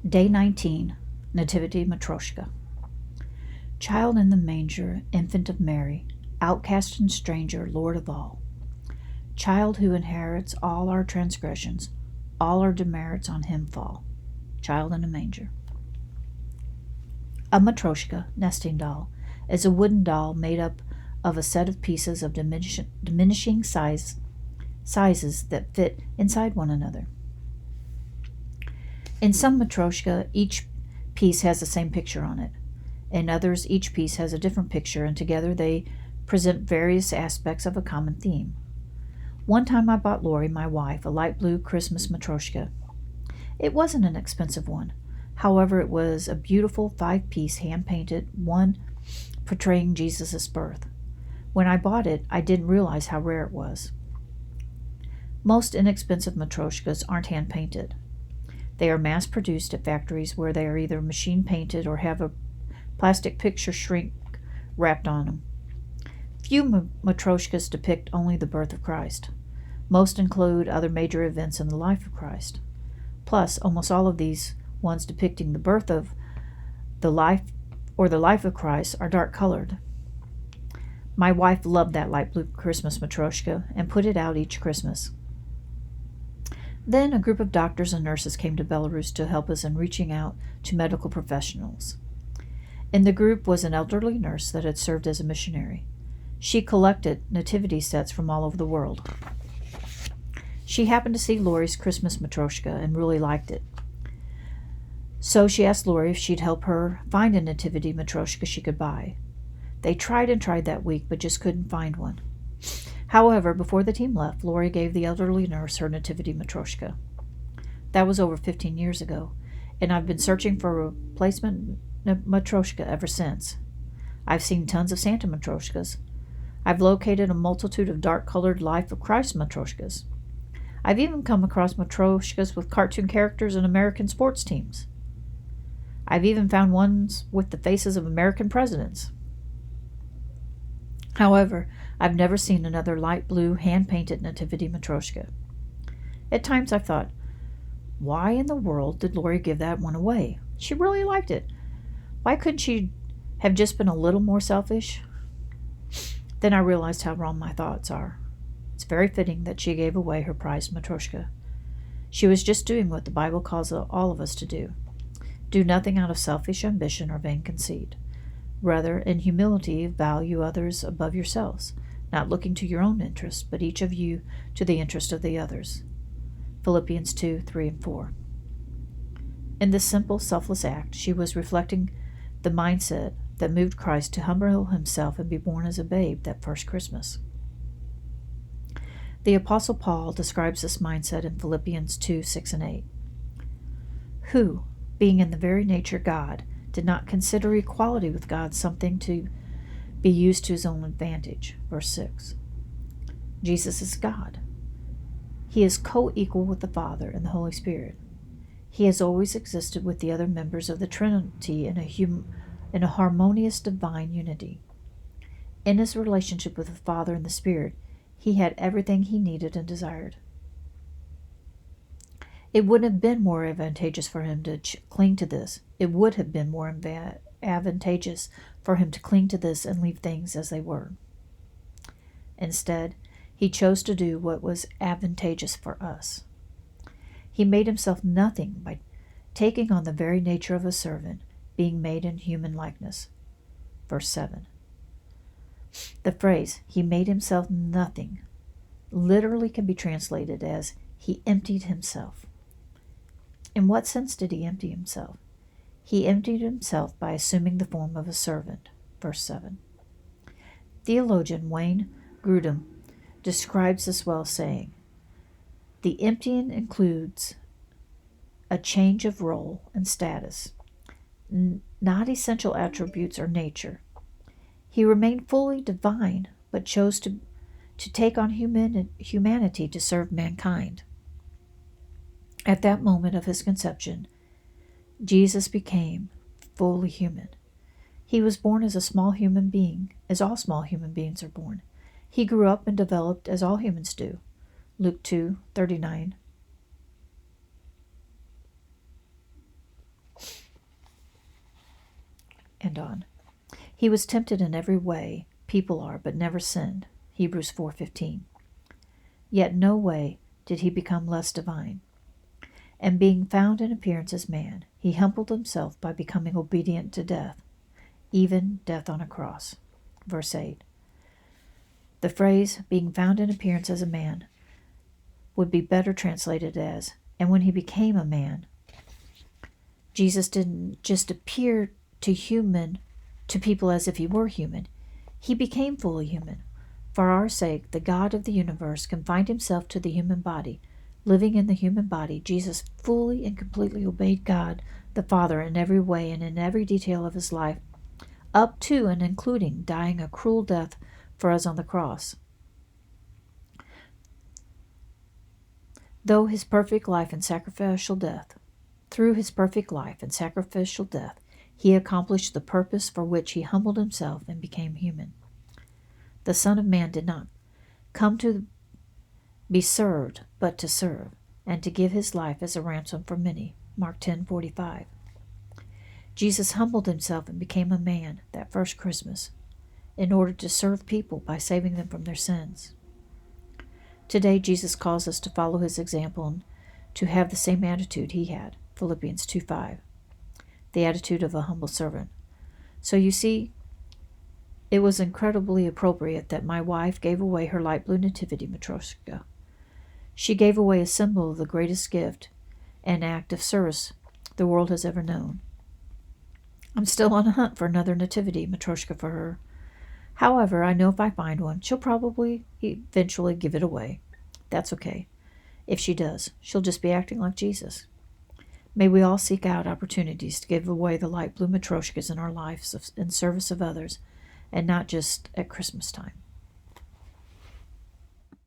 Day 19, Nativity Matryoshka. Child in the manger, infant of Mary, outcast and stranger, Lord of all. Child who inherits all our transgressions, all our demerits on him fall. Child in a manger. A Matryoshka, nesting doll, is a wooden doll made up of a set of pieces of diminishing sizes that fit inside one another. In some Matryoshka, each piece has the same picture on it. In others, each piece has a different picture, and together they present various aspects of a common theme. One time I bought Lori, my wife, a light blue Christmas Matryoshka. It wasn't an expensive one. However, it was a beautiful 5-piece hand-painted one portraying Jesus' birth. When I bought it, I didn't realize how rare it was. Most inexpensive Matryoshkas aren't hand-painted. They are mass-produced at factories where they are either machine-painted or have a plastic picture shrink wrapped on them. Few Matryoshkas depict only the birth of Christ. Most include other major events in the life of Christ. Plus, almost all of these ones depicting the birth of the life of Christ are dark-colored. My wife loved that light blue Christmas Matryoshka and put it out each Christmas. Then a group of doctors and nurses came to Belarus to help us in reaching out to medical professionals. In the group was an elderly nurse that had served as a missionary. She collected nativity sets from all over the world. She happened to see Lori's Christmas Matryoshka and really liked it. So she asked Lori if she'd help her find a nativity Matryoshka she could buy. They tried and tried that week, but just couldn't find one. However, before the team left, Lori gave the elderly nurse her nativity Matryoshka. That was over 15 years ago, and I've been searching for a replacement Matryoshka ever since. I've seen tons of Santa Matryoshkas. I've located a multitude of dark-colored Life of Christ Matryoshkas. I've even come across Matryoshkas with cartoon characters and American sports teams. I've even found ones with the faces of American presidents. However, I've never seen another light blue, hand-painted nativity Matryoshka. At times I've thought, why in the world did Lori give that one away? She really liked it. Why couldn't she have just been a little more selfish? Then I realized how wrong my thoughts are. It's very fitting that she gave away her prized Matryoshka. She was just doing what the Bible calls all of us to do. Do nothing out of selfish ambition or vain conceit. Rather, in humility, value others above yourselves, not looking to your own interest, but each of you to the interest of the others. Philippians 2, 3, and 4. In this simple, selfless act, she was reflecting the mindset that moved Christ to humble himself and be born as a babe that first Christmas. The Apostle Paul describes this mindset in Philippians 2, 6, and 8. Who, being in the very nature God, did not consider equality with God something to be used to his own advantage. Verse 6. Jesus is God. He is co-equal with the Father and the Holy Spirit. He has always existed with the other members of the Trinity in a harmonious divine unity. In his relationship with the Father and the Spirit, he had everything he needed and desired. It wouldn't have been more advantageous for him to cling to this. It would have been more advantageous for him to cling to this and leave things as they were. Instead, he chose to do what was advantageous for us. He made himself nothing by taking on the very nature of a servant, being made in human likeness. Verse 7. The phrase, he made himself nothing, literally can be translated as, he emptied himself. In what sense did he empty himself? He emptied himself by assuming the form of a servant. Verse 7. Theologian Wayne Grudem describes this well, saying, the emptying includes a change of role and status, not essential attributes or nature. He remained fully divine, but chose to take on humanity to serve mankind. At that moment of his conception, Jesus became fully human. He was born as a small human being, as all small human beings are born. He grew up and developed as all humans do. Luke 2:39. and on. He was tempted in every way people are, but never sinned. Hebrews 4:15. Yet no way did he become less divine. And being found in appearance as man, he humbled himself by becoming obedient to death, even death on a cross. Verse 8. The phrase, being found in appearance as a man, would be better translated as, and when he became a man. Jesus didn't just appear to people as if he were human. He became fully human. For our sake, the God of the universe confined himself to the human body. Living in the human body, Jesus fully and completely obeyed God, the Father, in every way and in every detail of his life, up to and including dying a cruel death for us on the cross. Through his perfect life and sacrificial death, he accomplished the purpose for which he humbled himself and became human. The Son of Man did not come to be served, but to serve, and to give his life as a ransom for many. Mark 10:45. Jesus humbled himself and became a man that first Christmas in order to serve people by saving them from their sins. Today, Jesus calls us to follow his example and to have the same attitude he had. Philippians 2:5. The attitude of a humble servant. So you see, it was incredibly appropriate that my wife gave away her light blue nativity matryoshka. She gave away a symbol of the greatest gift and act of service the world has ever known. I'm still on a hunt for another nativity matryoshka for her. However, I know if I find one, she'll probably eventually give it away. That's okay. If she does, she'll just be acting like Jesus. May we all seek out opportunities to give away the light blue matryoshkas in our lives in service of others, and not just at Christmas time.